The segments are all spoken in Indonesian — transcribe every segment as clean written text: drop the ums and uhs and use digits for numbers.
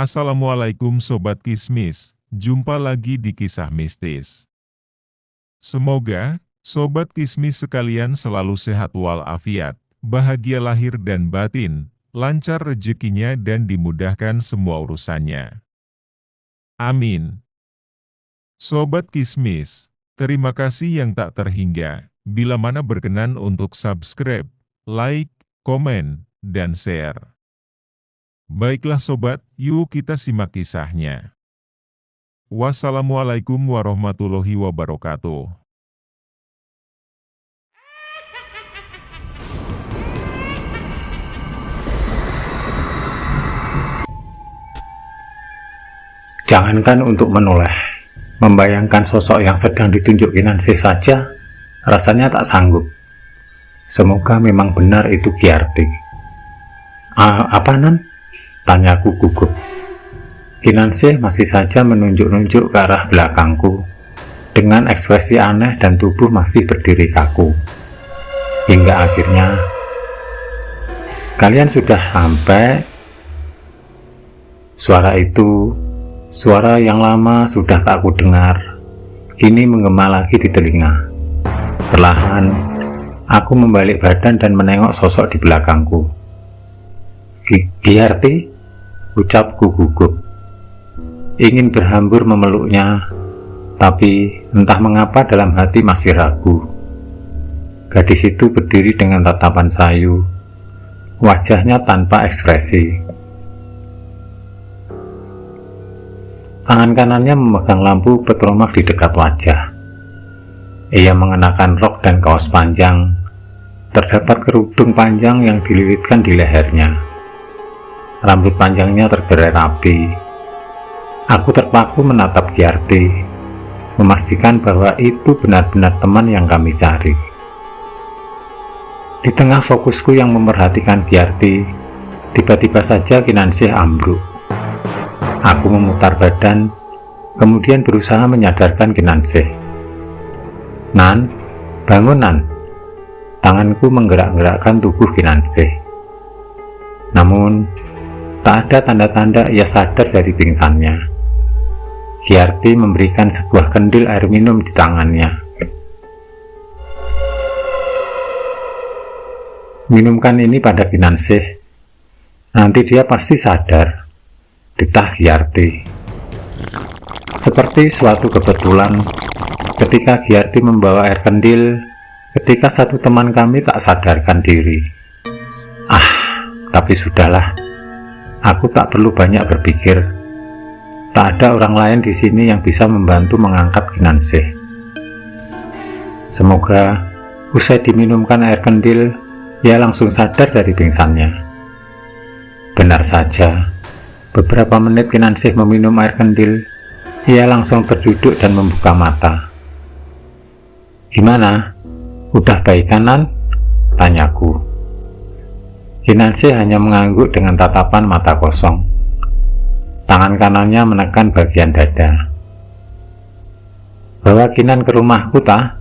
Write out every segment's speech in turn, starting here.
Assalamualaikum Sobat Kismis, jumpa lagi di Kisah Mistis. Semoga, Sobat Kismis sekalian selalu sehat walafiat, bahagia lahir dan batin, lancar rezekinya dan dimudahkan semua urusannya. Amin. Sobat Kismis, terima kasih yang tak terhingga, bila mana berkenan untuk subscribe, like, komen, dan share. Baiklah sobat, yuk kita simak kisahnya. Wassalamualaikum warahmatullahi wabarakatuh. Jangankan untuk menoleh, membayangkan sosok yang sedang ditunjuk Kinansyah saja, rasanya tak sanggup. Semoga memang benar itu Giarti. Apa Nan? Tanyaku gugup. Kinansyah masih saja menunjuk-nunjuk ke arah belakangku, dengan ekspresi aneh dan tubuh masih berdiri kaku. Hingga akhirnya, kalian sudah sampai. Suara itu, suara yang lama sudah tak aku dengar, kini menggema lagi di telinga. Perlahan, aku membalik badan dan menengok sosok di belakangku. Giarti? Ucapku gugup. Ingin berhambur memeluknya, tapi entah mengapa dalam hati masih ragu. Gadis itu berdiri dengan tatapan sayu, wajahnya tanpa ekspresi. Tangan kanannya memegang lampu petromak di dekat wajah. Ia mengenakan rok dan kaos panjang. Terdapat kerudung panjang yang dililitkan di lehernya. Rambut panjangnya tergerai rapi. Aku terpaku menatap Giarti, memastikan bahwa itu benar-benar teman yang kami cari. Di tengah fokusku yang memperhatikan Giarti, tiba-tiba saja Kinansyah ambruk. Aku memutar badan, kemudian berusaha menyadarkan Kinansyah. Nan, bangun Nan. Tanganku menggerak-gerakkan tubuh Kinansyah. Namun, tak ada tanda-tanda ia sadar dari pingsannya. Giarti memberikan sebuah kendil air minum di tangannya. Minumkan ini pada Kinansyah. Nanti dia pasti sadar, titah Giarti. Seperti suatu kebetulan, ketika Giarti membawa air kendil, ketika satu teman kami tak sadarkan diri. Tapi sudahlah. Aku tak perlu banyak berpikir. Tak ada orang lain di sini yang bisa membantu mengangkat Kinansyah. Semoga usai diminumkan air kendil, ia langsung sadar dari pingsannya. Benar saja, beberapa menit Kinansyah meminum air kendil, ia langsung terduduk dan membuka mata. Gimana? Udah baik kanan? Tanyaku. Kinansyah hanya mengangguk dengan tatapan mata kosong. Tangan kanannya menekan bagian dada. Bawa Kinan ke rumahku tak?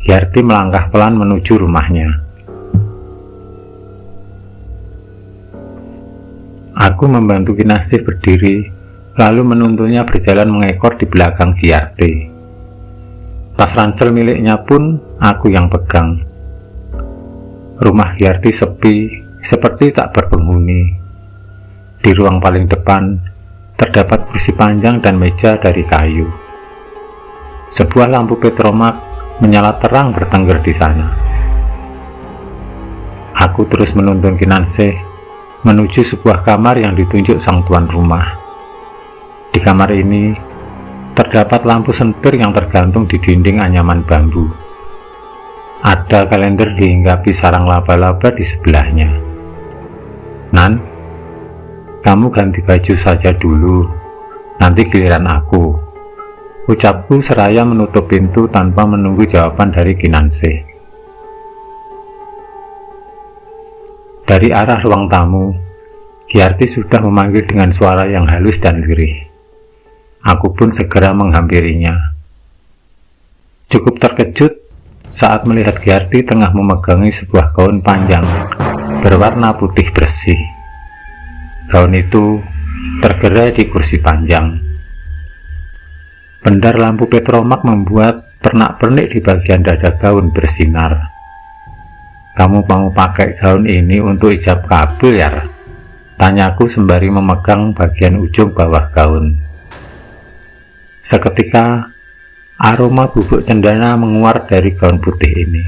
Giarti melangkah pelan menuju rumahnya. Aku membantu Kinansyah berdiri, lalu menuntunnya berjalan mengekor di belakang Giarti. Tas ransel miliknya pun aku yang pegang. Rumah Giarti sepi, seperti tak berpenghuni. Di ruang paling depan, terdapat kursi panjang dan meja dari kayu. Sebuah lampu petromak menyala terang bertengger di sana. Aku terus menuntun Kinansyah menuju sebuah kamar yang ditunjuk sang tuan rumah. Di kamar ini, terdapat lampu sentir yang tergantung di dinding anyaman bambu. Ada kalender dihinggapi sarang laba-laba di sebelahnya. Nan, kamu ganti baju saja dulu, nanti giliran aku. Ucapku seraya menutup pintu tanpa menunggu jawaban dari Kinansyah. Dari arah ruang tamu, Giarti sudah memanggil dengan suara yang halus dan lirih. Aku pun segera menghampirinya. Cukup terkejut saat melihat Giarti tengah memegangi sebuah gaun panjang berwarna putih bersih. Gaun itu tergerai di kursi panjang. Pendar lampu petromak membuat pernak-pernik di bagian dada gaun bersinar. "Kamu mau pakai gaun ini untuk ijab kabul ya?" tanyaku sembari memegang bagian ujung bawah gaun. Seketika aroma bubuk cendana menguar dari gaun putih ini.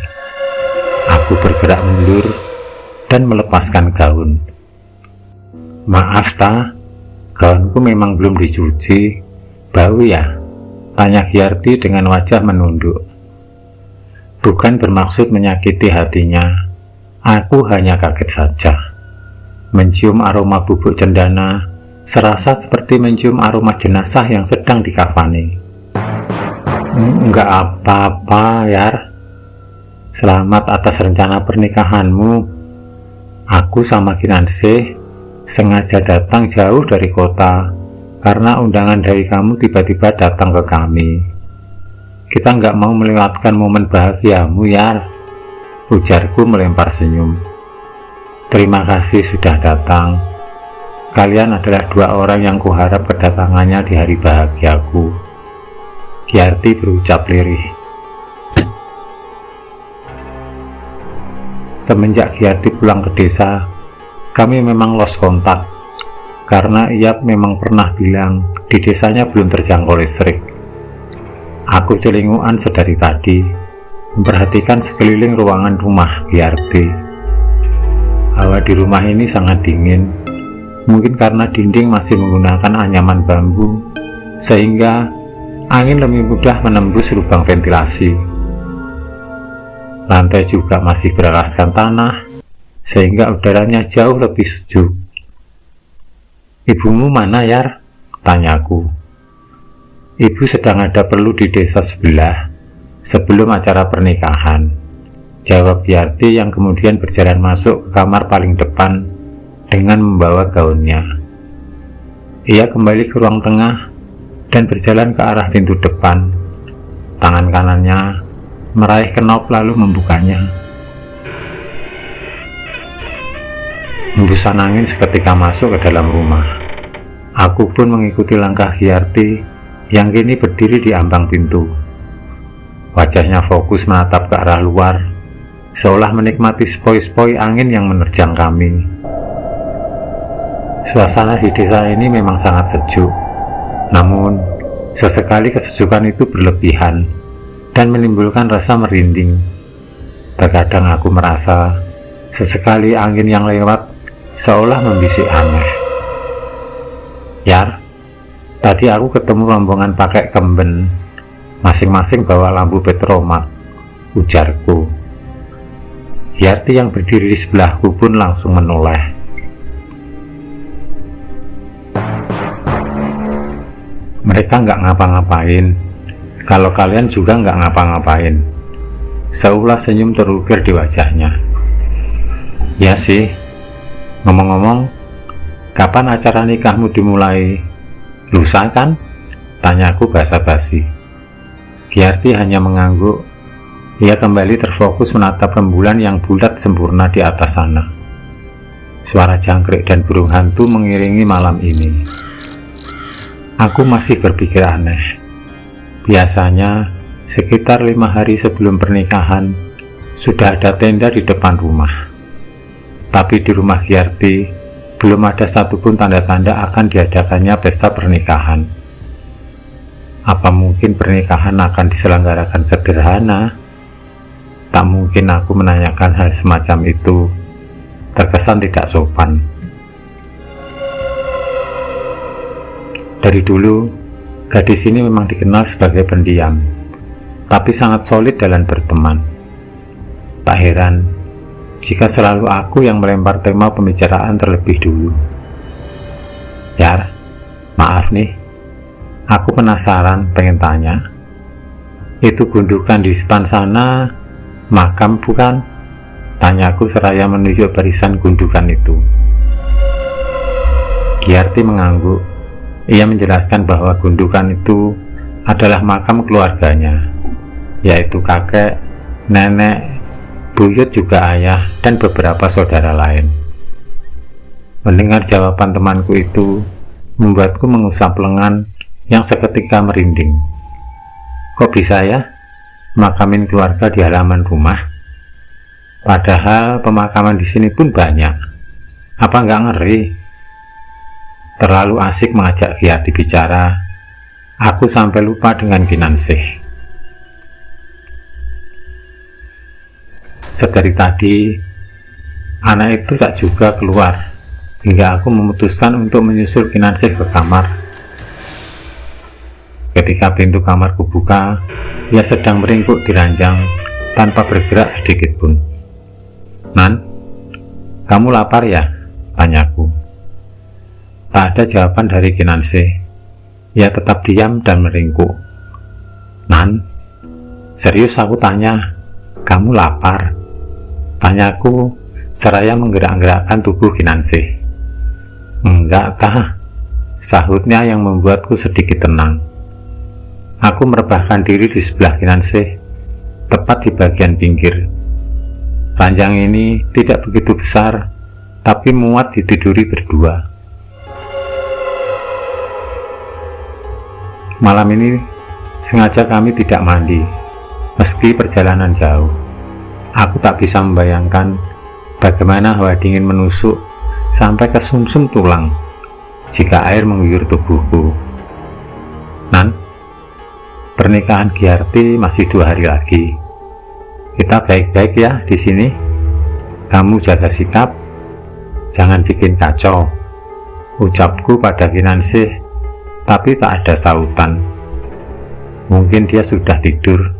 Aku bergerak mundur dan melepaskan gaun. "Maaf ta, gaunku memang belum dicuci. Bau ya?" tanya Giarti dengan wajah menunduk. Bukan bermaksud menyakiti hatinya, aku hanya kaget saja. Mencium aroma bubuk cendana serasa seperti mencium aroma jenazah yang sedang dikafani. "Enggak apa-apa, Yar. Selamat atas rencana pernikahanmu. Aku sama Kinanse sengaja datang jauh dari kota karena undangan dari kamu tiba-tiba datang ke kami. Kita nggak mau melewatkan momen bahagiamu, Yar," ujarku melempar senyum. "Terima kasih sudah datang. Kalian adalah dua orang yang kuharap kedatangannya di hari bahagiaku," Giarti berucap lirih. Semenjak Giarti pulang ke desa, kami memang lost kontak, karena ia memang pernah bilang di desanya belum terjangkau listrik. Aku celinguan sedari tadi, memperhatikan sekeliling ruangan rumah Giarti. Hawa di rumah ini sangat dingin, mungkin karena dinding masih menggunakan anyaman bambu, sehingga angin lebih mudah menembus lubang ventilasi. Lantai juga masih beralaskan tanah, sehingga udaranya jauh lebih sejuk. "Ibumu mana, Yar?" tanyaku. "Ibu sedang ada perlu di desa sebelah sebelum acara pernikahan," jawab Giarti yang kemudian berjalan masuk ke kamar paling depan dengan membawa gaunnya. Ia kembali ke ruang tengah dan berjalan ke arah pintu depan. Tangan kanannya meraih kenop lalu membukanya. Hembusan angin seketika masuk ke dalam rumah. Aku pun mengikuti langkah Giarti yang kini berdiri di ambang pintu. Wajahnya fokus menatap ke arah luar, seolah menikmati sepoi-sepoi angin yang menerjang kami. Suasana di desa ini memang sangat sejuk, namun sesekali kesejukan itu berlebihan dan menimbulkan rasa merinding. Terkadang aku merasa sesekali angin yang lewat seolah membisik aneh. "Yar, tadi aku ketemu rombongan pakai kemben, masing-masing bawa lampu petromak," ujarku. Giarti yang berdiri di sebelahku pun langsung menoleh. "Mereka nggak ngapa-ngapain. Kalau kalian juga nggak ngapa-ngapain," seulas senyum terukir di wajahnya. "Ya sih. Ngomong-ngomong, kapan acara nikahmu dimulai? Lusa kan?" tanyaku basa-basi. Giarti hanya mengangguk. Ia kembali terfokus menatap rembulan yang bulat sempurna di atas sana. Suara jangkrik dan burung hantu mengiringi malam ini. Aku masih berpikir aneh. Biasanya sekitar 5 hari sebelum pernikahan sudah ada tenda di depan rumah. Tapi di rumah Giarti belum ada satupun tanda-tanda akan diadakannya pesta pernikahan. Apa mungkin pernikahan akan diselenggarakan sederhana? Tak mungkin aku menanyakan hal semacam itu, terkesan tidak sopan. Dari dulu, gadis ini memang dikenal sebagai pendiam, tapi sangat solid dalam berteman. Tak heran jika selalu aku yang melempar tema pembicaraan terlebih dulu. "Yar, maaf nih, aku penasaran, pengen tanya. Itu gundukan di depan sana makam bukan?" tanyaku seraya menunjuk barisan gundukan itu. Giarti mengangguk. Ia menjelaskan bahwa gundukan itu adalah makam keluarganya, yaitu kakek, nenek, buyut juga ayah, dan beberapa saudara lain. Mendengar jawaban temanku itu, membuatku mengusap lengan yang seketika merinding. Kok bisa ya makamin keluarga di halaman rumah? Padahal pemakaman di sini pun banyak. Apa nggak ngeri? Terlalu asik mengajak Giarti bicara, aku sampai lupa dengan Kinansih. Sedari tadi, anak itu tak juga keluar, hingga aku memutuskan untuk menyusul Kinansih ke kamar. Ketika pintu kamarku buka, ia sedang meringkuk di ranjang tanpa bergerak sedikit pun. "Nan, kamu lapar ya?" tanyaku. Tak ada jawaban dari Kinansih. Ia tetap diam dan meringkuk. "Nan, serius aku tanya, kamu lapar?" tanyaku seraya menggerak-gerakkan tubuh Kinansih. "Enggak, tah," sahutnya yang membuatku sedikit tenang. Aku merebahkan diri di sebelah Kinansih, tepat di bagian pinggir. Ranjang ini tidak begitu besar, tapi muat ditiduri berdua. Malam ini sengaja kami tidak mandi, meski perjalanan jauh. Aku tak bisa membayangkan bagaimana hawa dingin menusuk sampai ke sumsum tulang jika air mengguyur tubuhku. "Nan, pernikahan Giarti masih 2 hari lagi. Kita baik-baik ya di sini. Kamu jaga sikap, jangan bikin kacau," ucapku pada Kinansih, tapi tak ada sautan. Mungkin dia sudah tidur.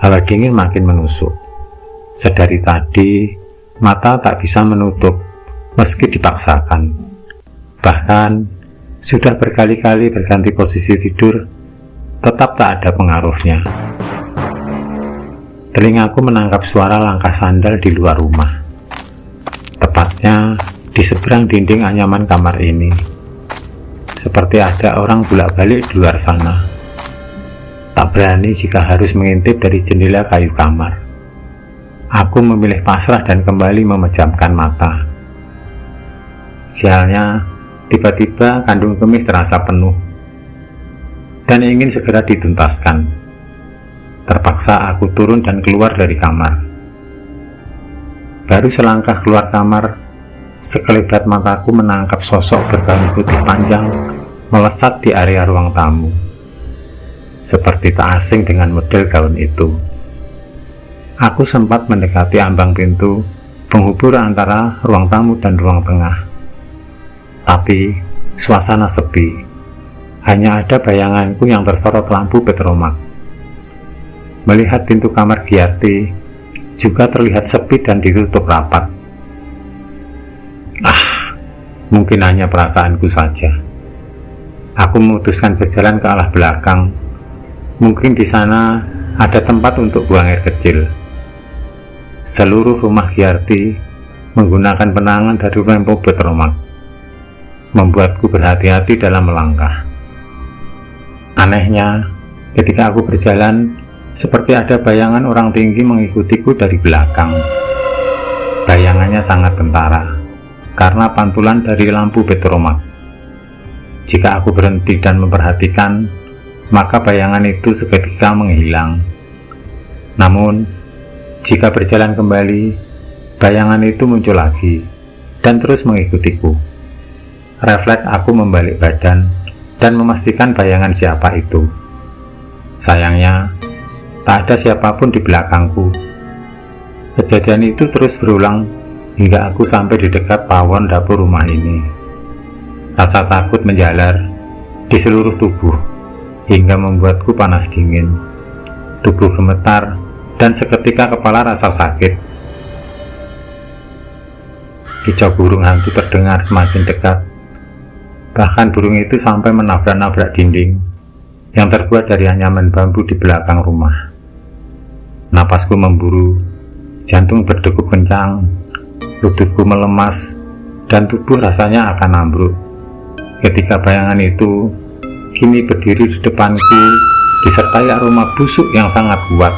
Hawa dingin makin menusuk. Sedari tadi, mata tak bisa menutup meski dipaksakan. Bahkan, sudah berkali-kali berganti posisi tidur, tetap tak ada pengaruhnya. Telingaku menangkap suara langkah sandal di luar rumah. Tepatnya di seberang dinding anyaman kamar ini. Seperti ada orang bolak-balik di luar sana. Tak berani jika harus mengintip dari jendela kayu kamar. Aku memilih pasrah dan kembali memejamkan mata. Sialnya, tiba-tiba kandung kemih terasa penuh dan ingin segera dituntaskan. Terpaksa aku turun dan keluar dari kamar. Baru selangkah keluar kamar, sekelebat mataku menangkap sosok bergaun putih panjang melesat di area ruang tamu. Seperti tak asing dengan model gaun itu. Aku sempat mendekati ambang pintu penghubung antara ruang tamu dan ruang tengah. Tapi suasana sepi. Hanya ada bayanganku yang tersorot lampu petromak. Melihat pintu kamar Giarti juga terlihat sepi dan ditutup rapat. Mungkin hanya perasaanku saja. Aku memutuskan berjalan ke arah belakang. Mungkin di sana ada tempat untuk buang air kecil. Seluruh rumah Giarti menggunakan penangan dari rempok petromak, membuatku berhati-hati dalam melangkah. Anehnya, ketika aku berjalan, seperti ada bayangan orang tinggi mengikutiku dari belakang. Bayangannya sangat kentara karena pantulan dari lampu petromak. Jika aku berhenti dan memperhatikan, maka bayangan itu seketika menghilang. Namun, jika berjalan kembali, bayangan itu muncul lagi dan terus mengikutiku. Refleks aku membalik badan dan memastikan bayangan siapa itu. Sayangnya, tak ada siapapun di belakangku. Kejadian itu terus berulang hingga aku sampai di dekat pawon dapur rumah ini. Rasa takut menjalar di seluruh tubuh hingga membuatku panas dingin. Tubuh gemetar dan seketika kepala rasa sakit. Kicau burung hantu terdengar semakin dekat. Bahkan burung itu sampai menabrak-nabrak dinding yang terbuat dari anyaman bambu di belakang rumah. Napasku memburu, jantung berdegup kencang, lututku melemas, dan tubuh rasanya akan ambruk. Ketika bayangan itu kini berdiri di depanku, disertai aroma busuk yang sangat kuat.